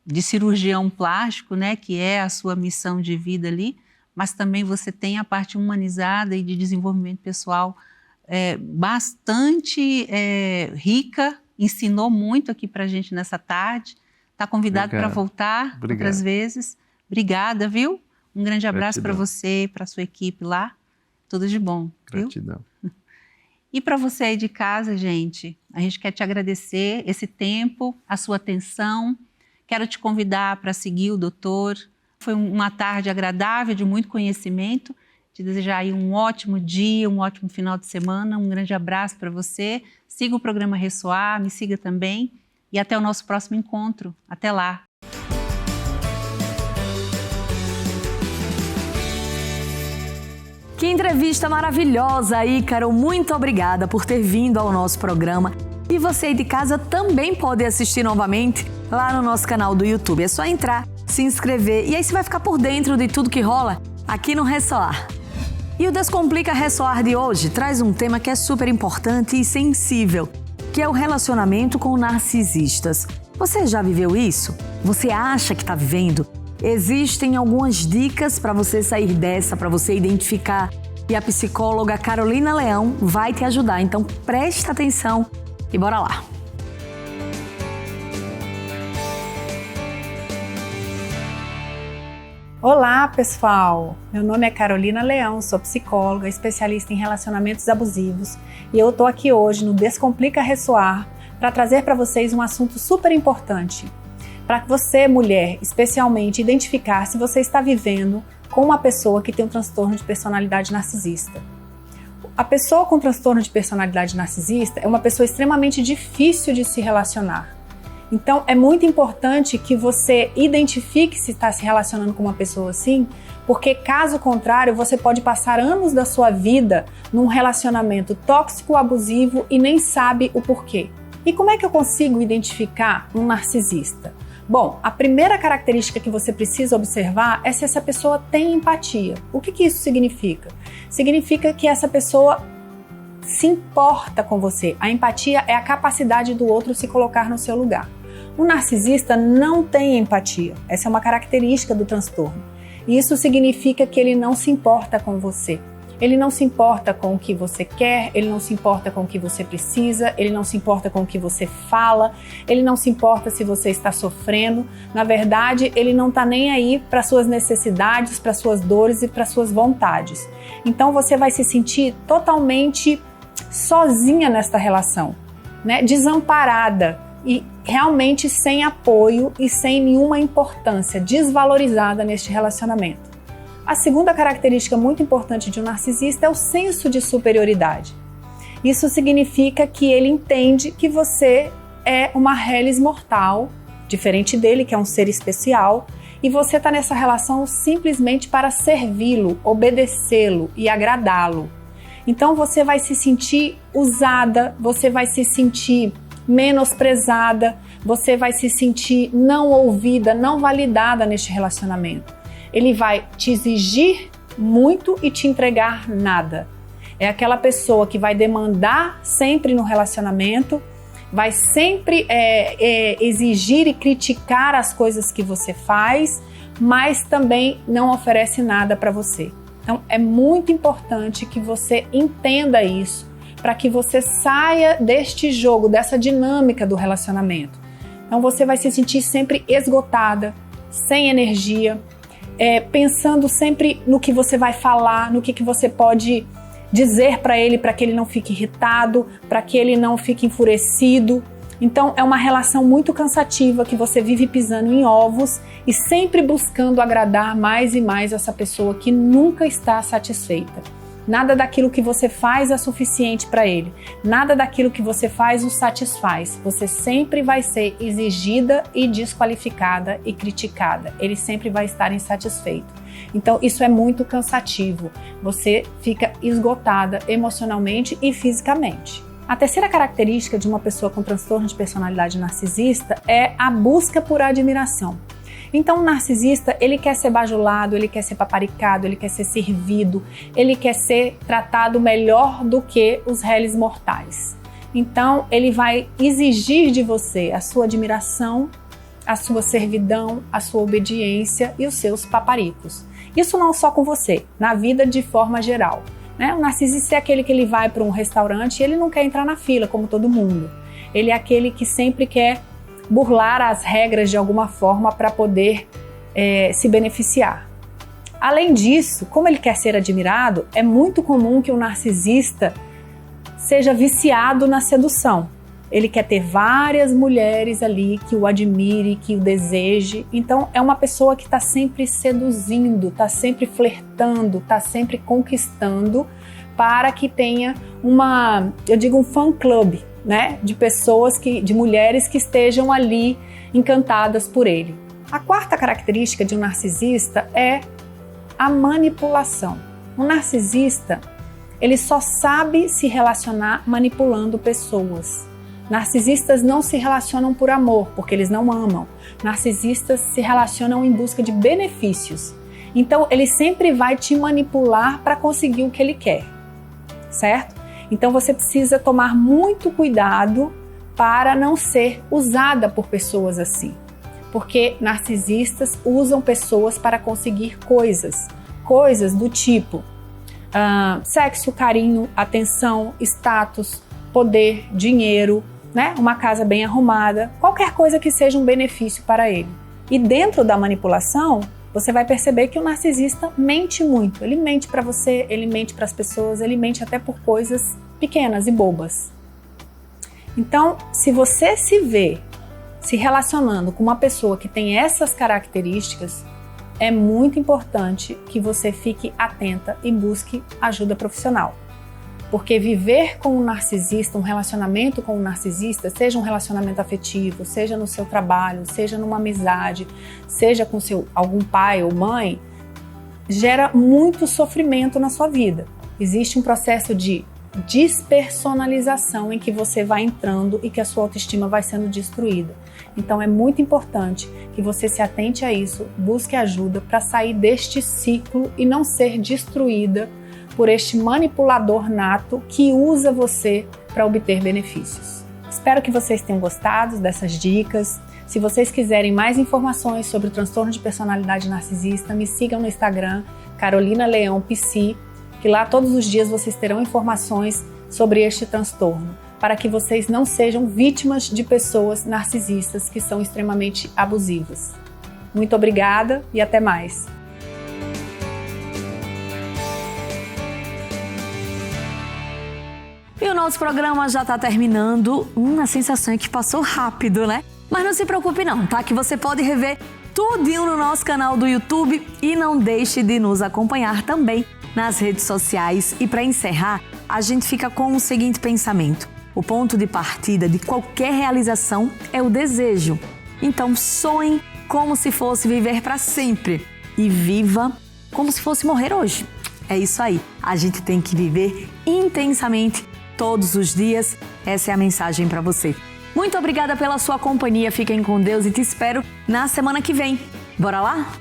de cirurgião plástico, né? Que é a sua missão de vida ali, mas também você tem a parte humanizada e de desenvolvimento pessoal bastante rica, ensinou muito aqui pra gente nessa tarde. Está convidado para voltar outras vezes. Obrigada, viu? Um grande abraço para você, para a sua equipe lá. Tudo de bom. Gratidão. Viu? E para você aí de casa, gente, a gente quer te agradecer esse tempo, a sua atenção. Quero te convidar para seguir o doutor. Foi uma tarde agradável, de muito conhecimento. Te desejar aí um ótimo dia, um ótimo final de semana. Um grande abraço para você. Siga o programa Ressoar, me siga também. E até o nosso próximo encontro. Até lá! Que entrevista maravilhosa, Ícaro! Muito obrigada por ter vindo ao nosso programa. E você aí de casa também pode assistir novamente lá no nosso canal do YouTube. É só entrar, se inscrever e aí você vai ficar por dentro de tudo que rola aqui no Ressoar. E o Descomplica Ressoar de hoje traz um tema que é super importante e sensível, que é o relacionamento com narcisistas. Você já viveu isso? Você acha que está vivendo? Existem algumas dicas para você sair dessa, para você identificar. E a psicóloga Carolina Leão vai te ajudar. Então presta atenção e bora lá! Olá, pessoal! Meu nome é Carolina Leão, sou psicóloga, especialista em relacionamentos abusivos e eu tô aqui hoje no Descomplica Ressoar para trazer para vocês um assunto super importante. Para você, mulher, especialmente, identificar se você está vivendo com uma pessoa que tem um transtorno de personalidade narcisista. A pessoa com transtorno de personalidade narcisista é uma pessoa extremamente difícil de se relacionar. Então, é muito importante que você identifique se está se relacionando com uma pessoa assim, porque caso contrário, você pode passar anos da sua vida num relacionamento tóxico, abusivo e nem sabe o porquê. E como é que eu consigo identificar um narcisista? Bom, a primeira característica que você precisa observar é se essa pessoa tem empatia. O que isso significa? Significa que essa pessoa se importa com você. A empatia é a capacidade do outro se colocar no seu lugar. O narcisista não tem empatia. Essa é uma característica do transtorno. E isso significa que ele não se importa com você. Ele não se importa com o que você quer, ele não se importa com o que você precisa, ele não se importa com o que você fala, ele não se importa se você está sofrendo. Na verdade, ele não está nem aí para suas necessidades, para suas dores e para suas vontades. Então você vai se sentir totalmente sozinha nesta relação, né? Desamparada e realmente sem apoio e sem nenhuma importância, desvalorizada neste relacionamento. A segunda característica muito importante de um narcisista é o senso de superioridade. Isso significa que ele entende que você é uma reles mortal, diferente dele, que é um ser especial, e você está nessa relação simplesmente para servi-lo, obedecê-lo e agradá-lo. Então você vai se sentir usada, você vai se sentir menosprezada, você vai se sentir não ouvida, não validada neste relacionamento. Ele vai te exigir muito e te entregar nada. É aquela pessoa que vai demandar sempre no relacionamento, vai sempre exigir e criticar as coisas que você faz, mas também não oferece nada para você. Então é muito importante que você entenda isso, para que você saia deste jogo, dessa dinâmica do relacionamento. Então você vai se sentir sempre esgotada, sem energia, pensando sempre no que você vai falar, no que você pode dizer para que ele não fique irritado, para que ele não fique enfurecido. Então é uma relação muito cansativa que você vive pisando em ovos e sempre buscando agradar mais e mais essa pessoa que nunca está satisfeita. Nada daquilo que você faz é suficiente para ele. Nada daquilo que você faz o satisfaz. Você sempre vai ser exigida e desqualificada e criticada. Ele sempre vai estar insatisfeito. Então isso é muito cansativo. Você fica esgotada emocionalmente e fisicamente. A terceira característica de uma pessoa com transtorno de personalidade narcisista é a busca por admiração. Então o narcisista, ele quer ser bajulado, ele quer ser paparicado, ele quer ser servido, ele quer ser tratado melhor do que os réis mortais. Então ele vai exigir de você a sua admiração, a sua servidão, a sua obediência e os seus paparicos. Isso não só com você, na vida de forma geral, né? O narcisista é aquele que ele vai para um restaurante e ele não quer entrar na fila como todo mundo. Ele é aquele que sempre quer burlar as regras de alguma forma para poder se beneficiar. Além disso, como ele quer ser admirado, é muito comum que o narcisista seja viciado na sedução. Ele quer ter várias mulheres ali que o admire, que o deseje. Então é uma pessoa que está sempre seduzindo, está sempre flertando, está sempre conquistando para que tenha um fã clube, né, de pessoas, de mulheres que estejam ali encantadas por ele. A quarta característica de um narcisista é a manipulação. Um narcisista, ele só sabe se relacionar manipulando pessoas. Narcisistas não se relacionam por amor, porque eles não amam. Narcisistas se relacionam em busca de benefícios. Então, ele sempre vai te manipular para conseguir o que ele quer, certo? Então, você precisa tomar muito cuidado para não ser usada por pessoas assim. Porque narcisistas usam pessoas para conseguir coisas. Coisas do tipo sexo, carinho, atenção, status, poder, dinheiro, né? Uma casa bem arrumada, qualquer coisa que seja um benefício para ele. E dentro da manipulação, você vai perceber que o narcisista mente muito. Ele mente para você, ele mente para as pessoas, ele mente até por coisas pequenas e bobas. Então, se você se vê se relacionando com uma pessoa que tem essas características, é muito importante que você fique atenta e busque ajuda profissional. Porque viver com um narcisista, um relacionamento com um narcisista, seja um relacionamento afetivo, seja no seu trabalho, seja numa amizade, seja com algum pai ou mãe, gera muito sofrimento na sua vida. Existe um processo de despersonalização em que você vai entrando e que a sua autoestima vai sendo destruída. Então é muito importante que você se atente a isso, busque ajuda para sair deste ciclo e não ser destruída por este manipulador nato que usa você para obter benefícios. Espero que vocês tenham gostado dessas dicas. Se vocês quiserem mais informações sobre o transtorno de personalidade narcisista, me sigam no Instagram, Carolina Leão Psi, que lá todos os dias vocês terão informações sobre este transtorno, para que vocês não sejam vítimas de pessoas narcisistas que são extremamente abusivas. Muito obrigada e até mais! E o nosso programa já está terminando. A sensação é que passou rápido, né? Mas não se preocupe não, tá? Que você pode rever tudinho no nosso canal do YouTube e não deixe de nos acompanhar também nas redes sociais. E para encerrar, a gente fica com o seguinte pensamento: o ponto de partida de qualquer realização é o desejo. Então sonhe como se fosse viver para sempre e viva como se fosse morrer hoje. É isso aí, a gente tem que viver intensamente todos os dias. Essa é a mensagem para você. Muito obrigada pela sua companhia, fiquem com Deus e te espero na semana que vem. Bora lá?